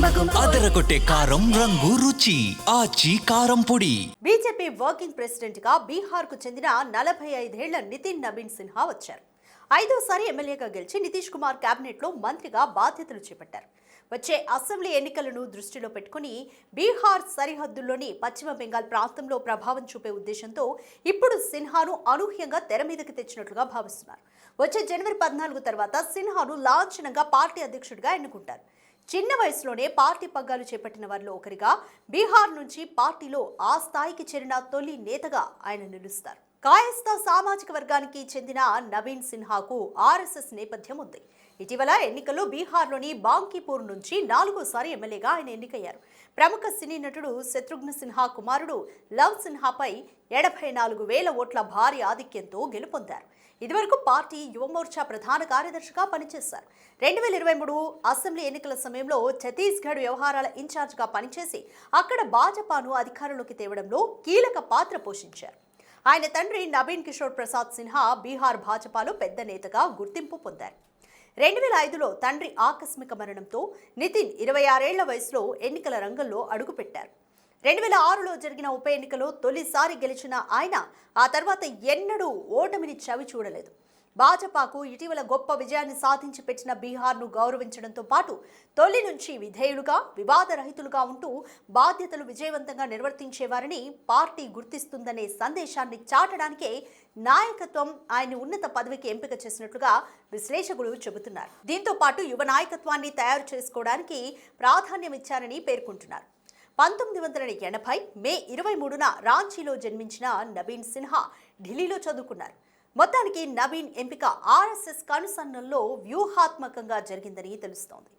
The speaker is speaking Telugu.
అదరగొట్టే కారం రంగు రుచి ఆచి కారం పొడి. బీజేపీ వర్కింగ్ ప్రెసిడెంట్ గా బీహార్ కు చెందిన 45 ఏళ్ల నితిన్ నబీన్ సిన్హా వచ్చారు. 5వ సారి ఎమ్మెల్యేగా గెలిచి నితీష్ కుమార్ కేబినెట్ లో మంత్రిగా బాధ్యతలు చేపట్టారు. వచ్చే అసెంబ్లీ ఎన్నికలను దృష్టిలో పెట్టుకుని బీహార్ సరిహద్దుల్లోని పశ్చిమ బెంగాల్ ప్రాంతంలో ప్రభావం చూపే ఉద్దేశంతో ఇప్పుడు సిన్హాను అనూహ్యంగా తెర మీదకి తెచ్చినట్లుగా భావిస్తున్నారు. వచ్చే జనవరి 14 తర్వాత సిన్హాను లాంఛనంగా పార్టీ అధ్యక్షుడిగా ఎన్నుకుంటారు. చిన్న వయసులోనే పార్టీ పగ్గాలు చేపట్టిన వారిలో ఒకరిగా బీహార్ నుంచి పార్టీలో ఆ స్థాయికి చేరిన తొలి నేతగా ఆయన నిలుస్తారు. కాయస్థ సామాజిక వర్గానికి చెందిన నబీన్ సిన్హాకు ఆర్ఎస్ఎస్ నేపథ్యం ఉంది. ఇటీవల ఎన్నికల్లో బీహార్లోని బాంకీపూర్ నుంచి 4వ సారి ఎమ్మెల్యేగా ఆయన ఎన్నికయ్యారు. ప్రముఖ సినీ నటుడు శత్రుఘ్న సిన్హా కుమారుడు లవ్ సిన్హాపై 84,000 ఓట్ల భారీ ఆధిక్యంతో గెలుపొందారు. ఇదివరకు పార్టీ యువమోర్చా ప్రధాన కార్యదర్శిగా పనిచేశారు. 2023 అసెంబ్లీ ఎన్నికల సమయంలో ఛత్తీస్గఢ్ వ్యవహారాల ఇన్ఛార్జిగా పనిచేసి అక్కడ భాజపాను అధికారంలోకి తేవడంలో కీలక పాత్ర పోషించారు. ఆయన తండ్రి నబీన్ కిషోర్ ప్రసాద్ సిన్హా బీహార్ భాజపాలో పెద్ద నేతగా గుర్తింపు పొందారు. 2005లో తండ్రి ఆకస్మిక మరణంతో నితిన్ 26 ఏళ్ల వయసులో ఎన్నికల రంగంలో అడుగుపెట్టారు. 2006లో జరిగిన ఉప ఎన్నికలో తొలిసారి గెలిచిన ఆయన ఆ తర్వాత ఎన్నడూ ఓటమిని చవి చూడలేదు. భాజపాకు ఇటీవల గొప్ప విజయాన్ని సాధించి పెట్టిన బీహార్ను గౌరవించడంతో పాటు తొలి నుంచి విధేయులుగా వివాదరహితులుగా ఉంటూ బాధ్యతలు విజయవంతంగా నిర్వర్తించేవారని పార్టీ గుర్తిస్తుందనే సందేశాన్ని చాటడానికే నాయకత్వం ఆయన్ని ఉన్నత పదవికి ఎంపిక చేసినట్లుగా విశ్లేషకులు చెబుతున్నారు. దీంతో పాటు యువ నాయకత్వాన్ని తయారు చేసుకోవడానికి ప్రాధాన్యమిచ్చారని పేర్కొంటున్నారు. 1980 మే 23న రాంచీలో జన్మించిన నబీన్ సిన్హా ఢిల్లీలో చదువుకున్నారు. మొత్తానికి నబీన్ ఎంపిక ఆర్ఎస్ఎస్ కనుసన్నల్లో వ్యూహాత్మకంగా జరిగిందని తెలుస్తోంది.